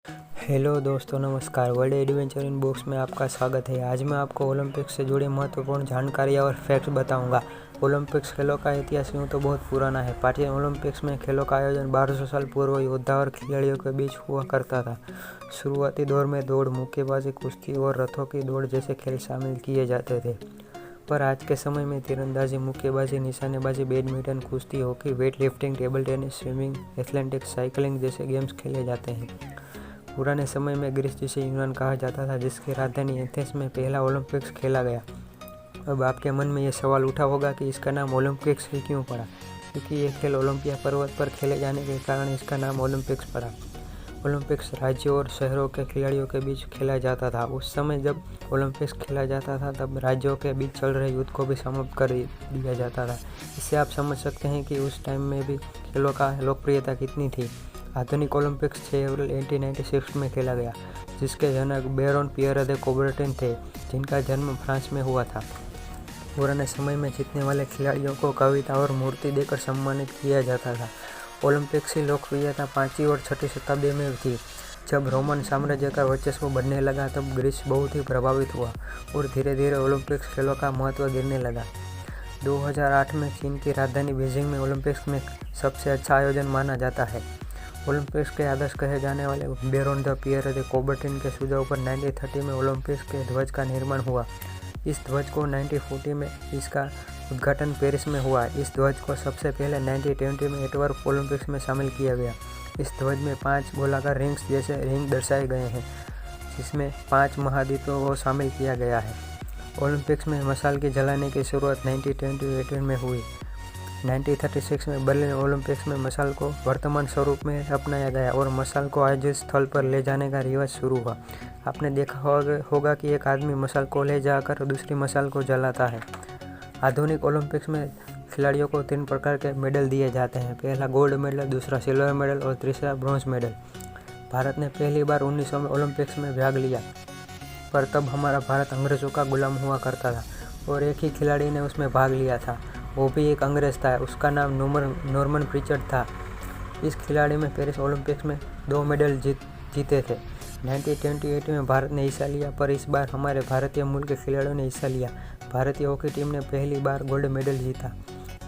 Hello दोस्तों, नमस्कार। World adventure in books में आपका स्वागत है। आज मैं आपको ओलंपिक्स से जुड़ी महत्वपूर्ण जानकारी और फैक्ट बताऊंगा। ओलंपिक्स खेलों का इतिहास यूँ तो बहुत पुराना है। प्राचीन ओलंपिक्स में खेलों का आयोजन 1200 साल पूर्व योद्धा और खिलाड़ियों के बीच हुआ करता था। शुरुआती दौर में दौड़, मुक्केबाजी, कुश्ती और रथों की दौड़ जैसे खेल शामिल किए जाते थे, पर आज के समय में तीरंदाजी, मुक्केबाजी, निशानेबाजी, बैडमिंटन, कुश्ती, hockey, weight lifting, table tennis, swimming, athletics, cycling जैसे गेम्स खेले जाते हैं। पुराने समय में ग्रीस, जिसे यूनान कहा जाता था, जिसकी राजधानी एथेंस में पहला ओलंपिक्स खेला गया। अब आपके मन में ये सवाल उठा होगा कि इसका नाम ओलंपिक्स ही क्यों पड़ा? क्योंकि ये खेल ओलंपिया पर्वत पर खेले जाने के कारण इसका नाम ओलंपिक्स पड़ा। ओलंपिक्स राज्यों और शहरों के खिलाड़ियों के बीच खेला जाता था। उस समय जब ओलंपिक्स खेला जाता था तब राज्यों के बीच चल रहे युद्ध को भी समाप्त कर दिया जाता था। इससे आप समझ सकते हैं कि उस टाइम में भी खेलों का लोकप्रियता कितनी थी। आधुनिक ओलंपिक्स 6 अप्रैल 1896 में खेला गया, जिसके जनक बेरोन पियर दे कूबरटेन थे, जिनका जन्म फ्रांस में हुआ था। पुराने समय में जीतने वाले खिलाड़ियों को कविता और मूर्ति देकर सम्मानित किया जाता था। ओलंपिक्स की लोकप्रियता 5वीं और 6वीं शताब्दी में थी। जब रोमन साम्राज्य का वर्चस्व बढ़ने लगा तब ग्रीस बहुत ही प्रभावित हुआ और धीरे धीरे ओलंपिक्स खेलों का महत्व गिरने लगा। 2008 में चीन की राजधानी बीजिंग में ओलंपिक्स में सबसे अच्छा आयोजन माना जाता है। ओलंपिक्स के आदर्श कहे जाने वाले बेरोन द पियर दे कूबरटेन के सुझाव पर 1930 में ओलंपिक्स के ध्वज का निर्माण हुआ। इस ध्वज को 1940 में इसका उद्घाटन पेरिस में हुआ। इस ध्वज को सबसे पहले 1920 में एंटवर्प ओलंपिक्स में शामिल किया गया। इस ध्वज में 5 गोलाकार रिंग्स जैसे रिंग दर्शाए गए हैं, जिसमें 5 महाद्वीपों को शामिल किया गया है। ओलंपिक्स में मशाल की जलाने की शुरुआत 1928 में हुई। 1936 में बर्लिन ओलंपिक्स में मशाल को वर्तमान स्वरूप में अपनाया गया और मशाल को आयोजित स्थल पर ले जाने का रिवाज शुरू हुआ। आपने देखा होगा कि एक आदमी मशाल को ले जाकर दूसरी मशाल को जलाता है। आधुनिक ओलंपिक्स में खिलाड़ियों को 3 प्रकार के मेडल दिए जाते हैं। पहला गोल्ड मेडल, दूसरा सिल्वर मेडल और तीसरा ब्रॉन्ज मेडल। भारत ने पहली बार 1900 में ओलंपिक्स में भाग लिया, पर तब हमारा भारत अंग्रेज़ों का गुलाम हुआ करता था और एक ही खिलाड़ी ने उसमें भाग लिया था। वो भी एक अंग्रेज़ था, उसका नाम नॉर्मन प्रिचर्ड था। इस खिलाड़ी में पेरिस ओलंपिक्स में 2 मेडल जीते थे। 1928 में भारत ने हिस्सा लिया, पर इस बार हमारे भारतीय मूल के खिलाड़ियों ने हिस्सा लिया। भारतीय हॉकी टीम ने पहली बार गोल्ड मेडल जीता,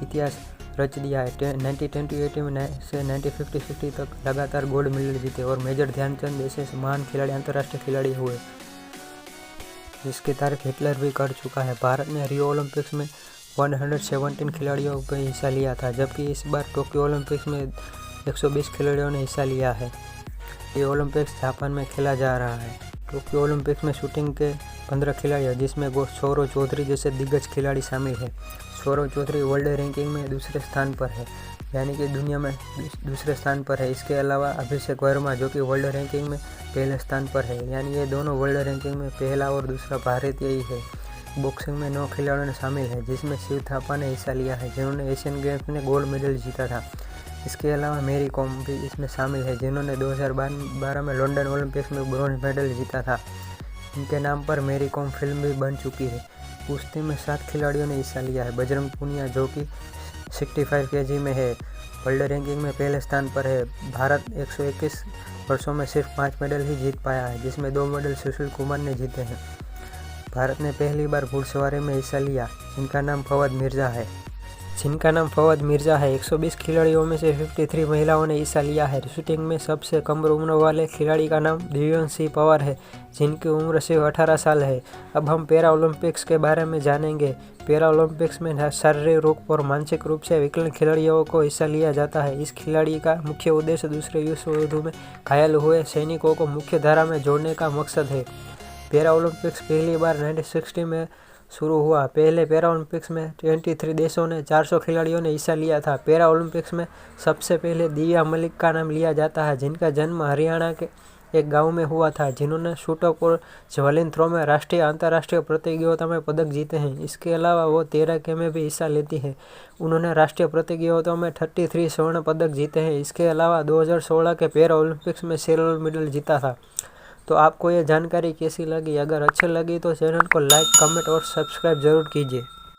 इतिहास रच दिया है। 1928 में से 1950 तक लगातार गोल्ड मेडल जीते और मेजर ध्यानचंद जैसे महान खिलाड़ी अंतर्राष्ट्रीय खिलाड़ी हुए, जिसकी तारीफ हिटलर भी कर चुका है। भारत ने रियो ओलंपिक्स में 117 खिलाड़ियों ने हिस्सा लिया था, जबकि इस बार टोक्यो ओलंपिक्स में 120 खिलाड़ियों ने हिस्सा लिया है। ये ओलंपिक्स जापान में खेला जा रहा है। टोक्यो ओलंपिक्स में शूटिंग के 15 खिलाड़ी, जिसमें सौरव चौधरी जैसे दिग्गज खिलाड़ी शामिल है। सौरव चौधरी वर्ल्ड रैंकिंग में दूसरे स्थान पर है, यानी कि दुनिया में दूसरे स्थान पर है। इसके अलावा अभिषेक वर्मा, जो कि वर्ल्ड रैंकिंग में पहले स्थान पर है, यानी ये दोनों वर्ल्ड रैंकिंग में पहला और दूसरा भारतीय ही है। बॉक्सिंग में 9 खिलाड़ियों ने शामिल है, जिसमें शिव थापा ने हिस्सा लिया है, जिन्होंने एशियन गेम्स में गोल्ड मेडल जीता था। इसके अलावा मेरी कॉम भी इसमें शामिल है, जिन्होंने 2012 में लंदन ओलंपिक्स में ब्रॉन्ज मेडल जीता था। इनके नाम पर मेरी कॉम फिल्म भी बन चुकी है। कुश्ती में 7 खिलाड़ियों ने हिस्सा लिया है। बजरंग पुनिया, जो कि 65 kg में है, वर्ल्ड रैंकिंग में पहले स्थान पर है। भारत 121 वर्षों में सिर्फ 5 मेडल ही जीत पाया है, जिसमें 2 मेडल सुशील कुमार ने जीते हैं। भारत ने पहली बार घुड़सवारी में हिस्सा लिया, जिनका नाम फवाद मिर्ज़ा है। 120 खिलाड़ियों में से 53 महिलाओं ने हिस्सा लिया है। शूटिंग में सबसे कम उम्र वाले खिलाड़ी का नाम दिव्यांशी पवार है, जिनकी उम्र सिर्फ 18 साल है। अब हम पैरा ओलंपिक्स के बारे में जानेंगे। पैरा ओलंपिक्स में शारीरिक रूप और मानसिक रूप से विकलांग खिलाड़ियों को हिस्सा लिया जाता है। इस खिलाड़ी का मुख्य उद्देश्य दूसरे विश्व युद्ध में घायल हुए सैनिकों को मुख्य धारा में जोड़ने का मकसद है। पैरा ओलंपिक्स पहली बार 1960 में शुरू हुआ। पहले पैरा ओलंपिक्स में 23 देशों ने 400 खिलाड़ियों ने हिस्सा लिया था। पैरा ओलंपिक्स में सबसे पहले दिव्या मलिक का नाम लिया जाता है, जिनका जन्म हरियाणा के एक गांव में हुआ था, जिन्होंने शूटअप और जैवलिन थ्रो में राष्ट्रीय अंतर्राष्ट्रीय प्रतियोगिता में पदक जीते हैं। इसके अलावा वो तैराकी में भी हिस्सा लेती हैं। उन्होंने राष्ट्रीय प्रतियोगिताओं में 33 स्वर्ण पदक जीते हैं। इसके अलावा 2016 के पैरा ओलंपिक्स में सिल्वर मेडल जीता था। तो आपको ये जानकारी कैसी लगी? अगर अच्छी लगी तो चैनल को लाइक, कमेंट और सब्सक्राइब जरूर कीजिए।